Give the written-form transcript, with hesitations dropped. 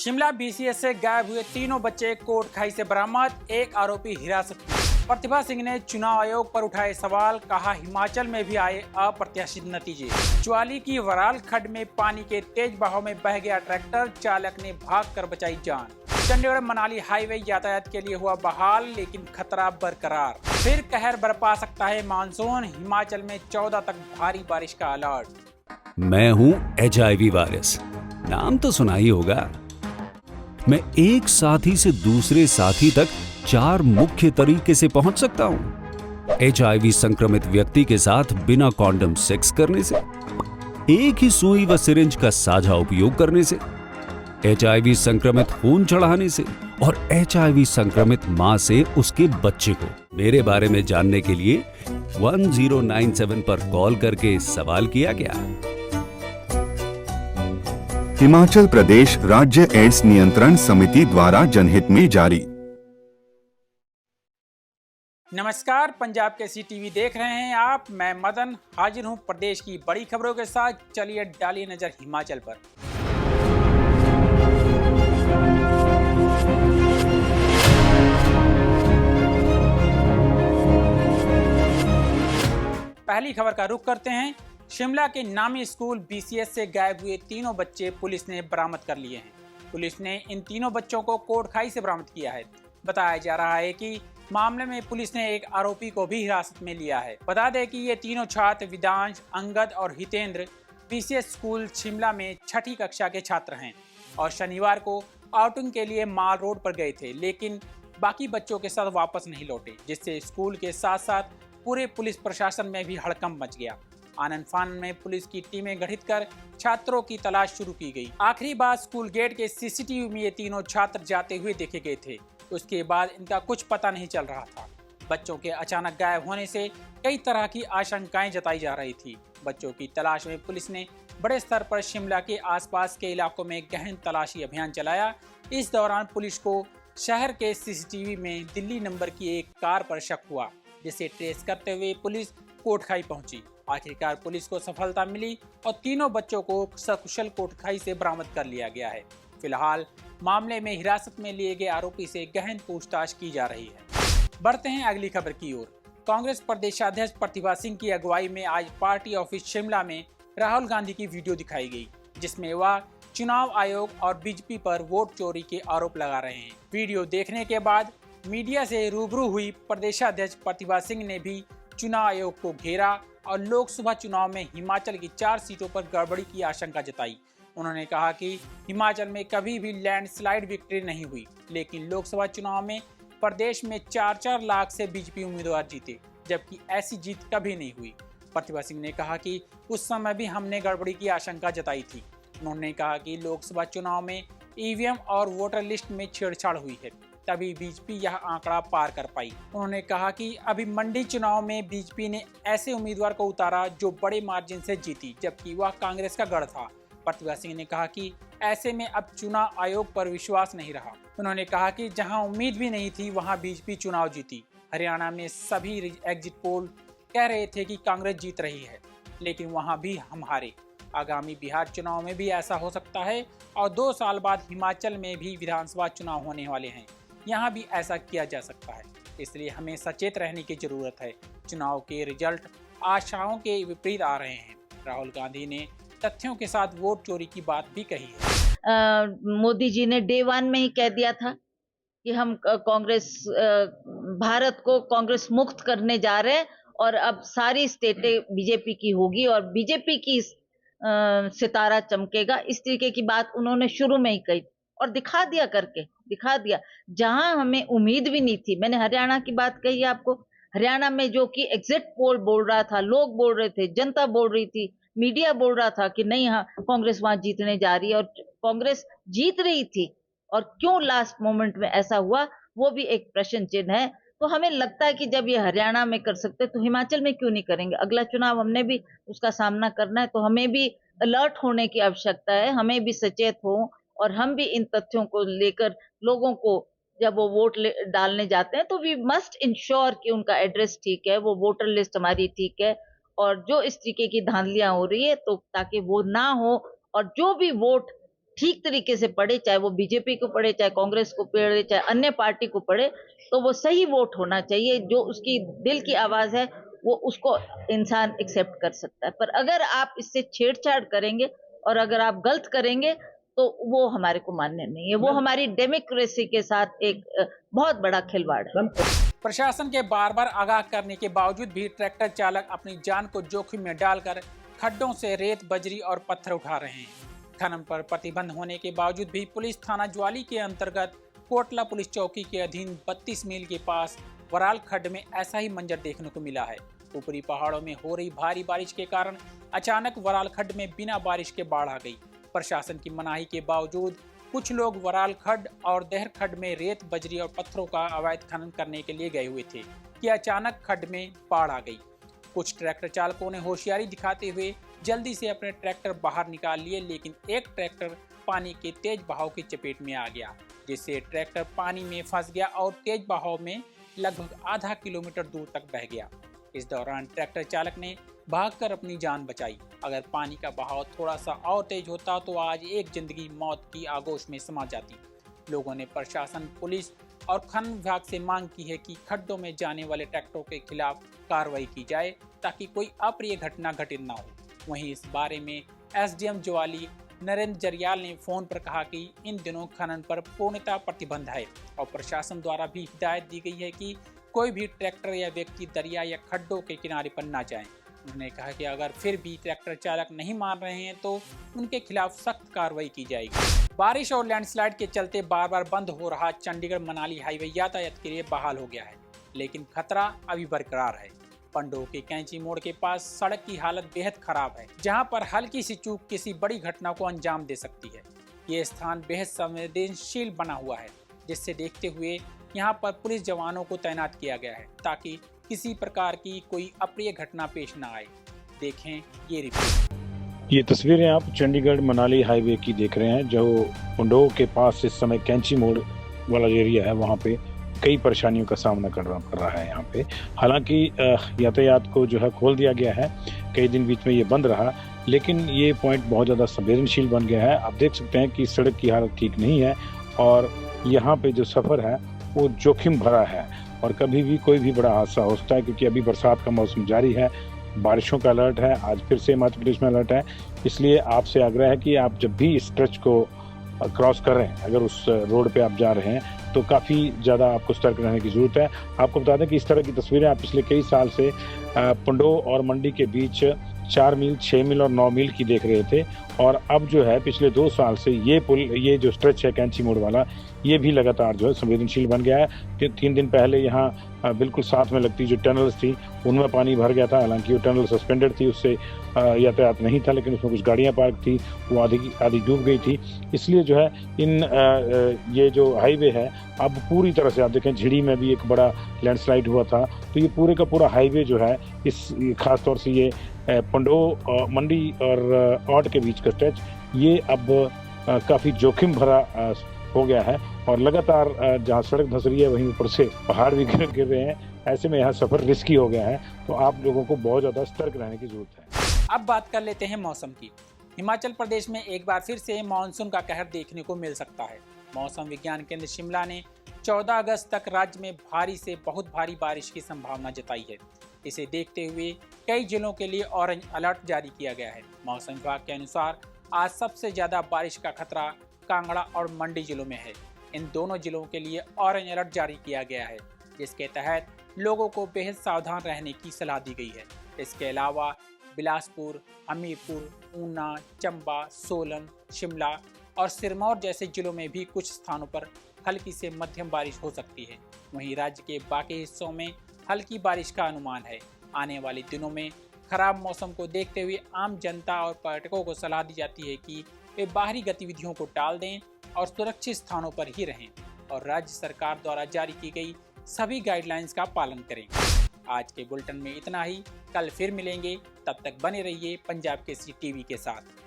Shimla BCS से गायब हुए तीनों बच्चे कोटखाई से बरामद, एक आरोपी हिरासत में। प्रतिभा सिंह ने चुनाव आयोग पर उठाए सवाल, कहा हिमाचल में भी आए अप्रत्याशित नतीजे। ज्वाली की वराल खड्ड में पानी के तेज बहाव में बह गया ट्रैक्टर, चालक ने भागकर बचाई जान। चंडीगढ़ मनाली हाईवे यातायात के लिए हुआ बहाल, लेकिन खतरा बरकरार। फिर कहर बरपा सकता है मानसून, हिमाचल में 14 तक भारी बारिश का अलर्ट। मैं हूँ HIV वायरस, नाम तो सुना ही होगा। मैं एक साथी से दूसरे साथी तक 4 मुख्य तरीके से पहुंच सकता हूं। HIV संक्रमित व्यक्ति के साथ बिना कॉन्डम सेक्स करने से, एक ही सुई व सिरिंज का साझा उपयोग करने से, HIV संक्रमित खून चढ़ाने से और HIV संक्रमित मां से उसके बच्चे को। मेरे बारे में जानने के लिए 1097 पर कॉल करके सवाल किया गया। हिमाचल प्रदेश राज्य एड्स नियंत्रण समिति द्वारा जनहित में जारी। नमस्कार, पंजाब केसरी टीवी देख रहे हैं आप। मैं मदन हाजिर हूं प्रदेश की बड़ी खबरों के साथ। चलिए डालिए नजर हिमाचल पर। पहली खबर का रुख करते हैं। शिमला के नामी स्कूल बीसीएस से गायब हुए तीनों बच्चे पुलिस ने बरामद कर लिए हैं। पुलिस ने इन तीनों बच्चों को कोटखाई से बरामद किया है। बताया जा रहा है कि मामले में पुलिस ने एक आरोपी को भी हिरासत में लिया है। बता दें कि ये तीनों छात्र विदांश, अंगद और हितेंद्र बीसीएस स्कूल शिमला में 6ठी कक्षा के छात्र हैं और शनिवार को आउटिंग के लिए माल रोड पर गए थे, लेकिन बाकी बच्चों के साथ वापस नहीं लौटे, जिससे स्कूल के साथ साथ पूरे पुलिस प्रशासन में भी हड़कंप मच गया। आनंद फानन में पुलिस की टीमें गठित कर छात्रों की तलाश शुरू की गई। आखिरी बार स्कूल गेट के सीसीटीवी में ये तीनों छात्र जाते हुए देखे गए थे। उसके बाद इनका कुछ पता नहीं चल रहा था। बच्चों के अचानक गायब होने से कई तरह की आशंकाएं जताई जा रही थी। बच्चों की तलाश में पुलिस ने बड़े स्तर पर शिमला के आसपास के इलाकों में गहन तलाशी अभियान चलाया। इस दौरान पुलिस को शहर के सीसीटीवी में दिल्ली नंबर की एक कार पर शक हुआ, जिसे ट्रेस करते हुए पुलिस कोटखाई पहुंची। आखिरकार पुलिस को सफलता मिली और तीनों बच्चों को सकुशल कोटखाई से बरामद कर लिया गया है। फिलहाल मामले में हिरासत में लिए गए आरोपी से गहन पूछताछ की जा रही है। बढ़ते हैं अगली खबर की ओर। कांग्रेस प्रदेशाध्यक्ष प्रतिभा सिंह की अगुवाई में आज पार्टी ऑफिस शिमला में राहुल गांधी की वीडियो दिखाई गई, जिसमें वह चुनाव आयोग और बीजेपी पर वोट चोरी के आरोप लगा रहे हैं। वीडियो देखने के बाद मीडिया से रूबरू हुई प्रदेशाध्यक्ष प्रतिभा सिंह ने भी चुनाव आयोग को घेरा और लोकसभा चुनाव में हिमाचल की 4 सीटों पर गड़बड़ी की आशंका जताई। उन्होंने कहा कि हिमाचल में कभी भी लैंडस्लाइड विक्ट्री नहीं हुई, लेकिन लोकसभा चुनाव में प्रदेश में 4-4 लाख से बीजेपी उम्मीदवार जीते, जबकि ऐसी जीत कभी नहीं हुई। प्रतिभा सिंह ने कहा कि उस समय भी हमने गड़बड़ी की आशंका जताई थी। उन्होंने कहा कि लोकसभा चुनाव में ईवीएम और वोटर लिस्ट में छेड़छाड़ हुई है, तभी बीजेपी यह आंकड़ा पार कर पाई। उन्होंने कहा कि अभी मंडी चुनाव में बीजेपी ने ऐसे उम्मीदवार को उतारा जो बड़े मार्जिन से जीती, जबकि वह कांग्रेस का गढ़ था। प्रतिभा सिंह ने कहा कि ऐसे में अब चुनाव आयोग पर विश्वास नहीं रहा। उन्होंने कहा कि जहां उम्मीद भी नहीं थी वहां बीजेपी चुनाव जीती। हरियाणा में सभी एग्जिट पोल कह रहे थे कि कांग्रेस जीत रही है, लेकिन वहां भी हम हारे। आगामी बिहार चुनाव में भी ऐसा हो सकता है और 2 साल बाद हिमाचल में भी विधानसभा चुनाव होने वाले हैं। यहाँ भी ऐसा किया जा सकता है, इसलिए हमें सचेत रहने की जरूरत है। चुनाव के रिजल्ट आशाओं के विपरीत आ रहे हैं। राहुल गांधी ने तथ्यों के साथ वोट चोरी की बात भी कही है। मोदी जी ने डे 1 में ही कह दिया था कि हम कांग्रेस भारत को कांग्रेस मुक्त करने जा रहे हैं और अब सारी स्टेटें बीजेपी की होगी और बीजेपी की सितारा चमकेगा। इस तरीके की बात उन्होंने शुरू में ही कही और दिखा दिया, करके दिखा दिया जहां हमें उम्मीद भी नहीं थी। मैंने हरियाणा की बात कही आपको। हरियाणा में जो कि एग्जिट पोल बोल रहा था, लोग बोल रहे थे, जनता बोल रही थी, मीडिया बोल रहा था कि नहीं, हाँ कांग्रेस वहां जीतने जा रही है और कांग्रेस जीत रही थी। और क्यों लास्ट मोमेंट में ऐसा हुआ, वो भी एक प्रश्न चिन्ह है। तो हमें लगता है कि जब ये हरियाणा में कर सकते तो हिमाचल में क्यों नहीं करेंगे। अगला चुनाव हमने भी उसका सामना करना है, तो हमें भी अलर्ट होने की आवश्यकता है, हमें भी सचेत हो और हम भी इन तथ्यों को लेकर लोगों को जब वो वोट डालने जाते हैं तो वी मस्ट इंश्योर कि उनका एड्रेस ठीक है, वो वोटर लिस्ट हमारी ठीक है और जो इस तरीके की धांधलियां हो रही है तो ताकि वो ना हो और जो भी वोट ठीक तरीके से पढ़े, चाहे वो बीजेपी को पढ़े, चाहे कांग्रेस को पढ़े, चाहे अन्य पार्टी को पढ़े, तो वो सही वोट होना चाहिए। जो उसकी दिल की आवाज है वो उसको इंसान एक्सेप्ट कर सकता है। पर अगर आप इससे छेड़छाड़ करेंगे और अगर आप गलत करेंगे तो वो हमारे को मान्य नहीं है। वो हमारी डेमोक्रेसी के साथ एक बहुत बड़ा खिलवाड़ है। प्रशासन के बार बार आगाह करने के बावजूद भी ट्रैक्टर चालक अपनी जान को जोखिम में डालकर खड्डों से रेत, बजरी और पत्थर उठा रहे हैं। खनन पर प्रतिबंध होने के बावजूद भी पुलिस थाना ज्वाली के अंतर्गत कोटला पुलिस चौकी के अधीन 32 मील के पास वराल खड्ड में ऐसा ही मंजर देखने को मिला है। ऊपरी पहाड़ों में हो रही भारी बारिश के कारण अचानक वराल खड्ड में बिना बारिश के बाढ़ आ गई। प्रशासन की मनाही के बावजूद कुछ लोग वराल खड्ड और देहर खड्ड में रेत, बजरी और पत्थरों का अवैध खनन करने के लिए गए हुए थे कि अचानक खड्ड में बाढ़ आ गई। कुछ ट्रैक्टर चालकों ने होशियारी दिखाते हुए जल्दी से अपने ट्रैक्टर बाहर निकाल लिए, लेकिन एक ट्रैक्टर पानी के तेज बहाव की चपेट में आ गया, जिससे ट्रैक्टर पानी में फंस गया और तेज बहाव में लगभग आधा किलोमीटर दूर तक बह गया। इस दौरान ट्रैक्टर चालक ने भागकर अपनी जान बचाई। अगर पानी का बहाव थोड़ा सा और तेज होता तो आज एक जिंदगी मौत की आगोश में समा जाती। लोगों ने प्रशासन, पुलिस और खनन विभाग से मांग की है कि खड्डों में जाने वाले ट्रैक्टरों के खिलाफ कार्रवाई की जाए ताकि कोई अप्रिय घटना घटित न हो। वहीं इस बारे में एसडीएम ज्वाली नरेंद्र जरियाल ने फोन पर कहा कि इन दिनों खनन पर पूर्णतः प्रतिबंध है और प्रशासन द्वारा भी हिदायत दी गई है कि कोई भी ट्रैक्टर या व्यक्ति दरिया या खड्डों के किनारे पर न जाए। उन्होंने कहा कि अगर फिर भी ट्रैक्टर चालक नहीं मान रहे हैं तो उनके खिलाफ सख्त कार्रवाई की जाएगी। बारिश और लैंडस्लाइड के चलते बार बार बंद हो रहा चंडीगढ़ मनाली हाईवे यातायात के लिए बहाल हो गया है, लेकिन खतरा अभी बरकरार है। पंडोह के कैंची मोड़ के पास सड़क की हालत बेहद खराब है, जहां पर हल्की सी चूक किसी बड़ी घटना को अंजाम दे सकती है। ये स्थान बेहद संवेदनशील बना हुआ है, जिससे देखते हुए यहाँ पर पुलिस जवानों को तैनात किया गया है ताकि किसी प्रकार की कोई अप्रिय घटना पेश न आए। देखें ये रिपोर्ट। ये तस्वीरें आप चंडीगढ़ मनाली हाईवे की देख रहे हैं, जो पंडोह के पास इस समय कैंची मोड़ वाला एरिया है, वहाँ पे कई परेशानियों का सामना कर रहा है यहाँ पे। हालांकि यातायात को जो है खोल दिया गया है, कई दिन बीच में ये बंद रहा, लेकिन ये पॉइंट बहुत ज़्यादा संवेदनशील बन गया है। आप देख सकते हैं कि सड़क की हालत ठीक नहीं है और यहाँ पे जो सफ़र है वो जोखिम भरा है और कभी भी कोई भी बड़ा हादसा हो सकता है, क्योंकि अभी बरसात का मौसम जारी है, बारिशों का अलर्ट है, आज फिर से हिमाचल प्रदेश में अलर्ट है। इसलिए आपसे आग्रह है कि आप जब भी इस स्ट्रेच को क्रॉस कर रहे हैं, अगर उस रोड पे आप जा रहे हैं तो काफ़ी ज़्यादा आपको सतर्क रहने की ज़रूरत है। आपको बता दें कि इस तरह की तस्वीरें आप पिछले कई साल से पंडोह और मंडी के बीच 4 मील, 6 मील और 9 मील की देख रहे थे, और अब जो है पिछले 2 साल से ये जो स्ट्रेच है कैंची मोड़ वाला, ये भी लगातार जो है संवेदनशील बन गया है। 3 दिन पहले यहाँ बिल्कुल साथ में लगती जो टनल्स थी उनमें पानी भर गया था। हालांकि वो टनल सस्पेंडेड थी, उससे यातायात नहीं था, लेकिन उसमें कुछ गाड़ियाँ पार्क थी, वो आधी डूब गई थी। इसलिए जो है ये जो हाईवे है अब पूरी तरह से, आप देखें झिड़ी में भी एक बड़ा लैंडस्लाइड हुआ था, तो ये पूरे का पूरा हाईवे जो है इस खास तौर से ये पंडोह, मंडी और औट के बीच का स्ट्रेच, ये अब काफ़ी जोखिम भरा हो गया है और लगातार जहाँ सड़क धंस रही है वहीं ऊपर से पहाड़ भी गिर रहे हैं। ऐसे में यहाँ सफ़र रिस्की हो गया है, तो आप लोगों को बहुत ज़्यादा सतर्क रहने की जरूरत है। अब बात कर लेते हैं मौसम की। हिमाचल प्रदेश में एक बार फिर से मानसून का कहर देखने को मिल सकता है। मौसम विज्ञान केंद्र शिमला ने 14 अगस्त तक राज्य में भारी से बहुत भारी बारिश की संभावना जताई है। इसे देखते हुए कई जिलों के लिए ऑरेंज अलर्ट जारी किया गया है। मौसम विभाग के अनुसार आज सबसे ज्यादा बारिश का खतरा कांगड़ा और मंडी जिलों में है। इन दोनों जिलों के लिए ऑरेंज अलर्ट जारी किया गया है, जिसके तहत लोगों को बेहद सावधान रहने की सलाह दी गई है। इसके अलावा बिलासपुर, हमीरपुर, ऊना, चंबा, सोलन, शिमला और सिरमौर जैसे जिलों में भी कुछ स्थानों पर हल्की से मध्यम बारिश हो सकती है। वहीं राज्य के बाकी हिस्सों में हल्की बारिश का अनुमान है। आने वाले दिनों में खराब मौसम को देखते हुए आम जनता और पर्यटकों को सलाह दी जाती है कि वे बाहरी गतिविधियों को टाल दें और सुरक्षित स्थानों पर ही रहें और राज्य सरकार द्वारा जारी की गई सभी गाइडलाइंस का पालन करें। आज के बुलेटिन में इतना ही। कल फिर मिलेंगे, तब तक बने रहिए पंजाब केसरी टीवी के साथ।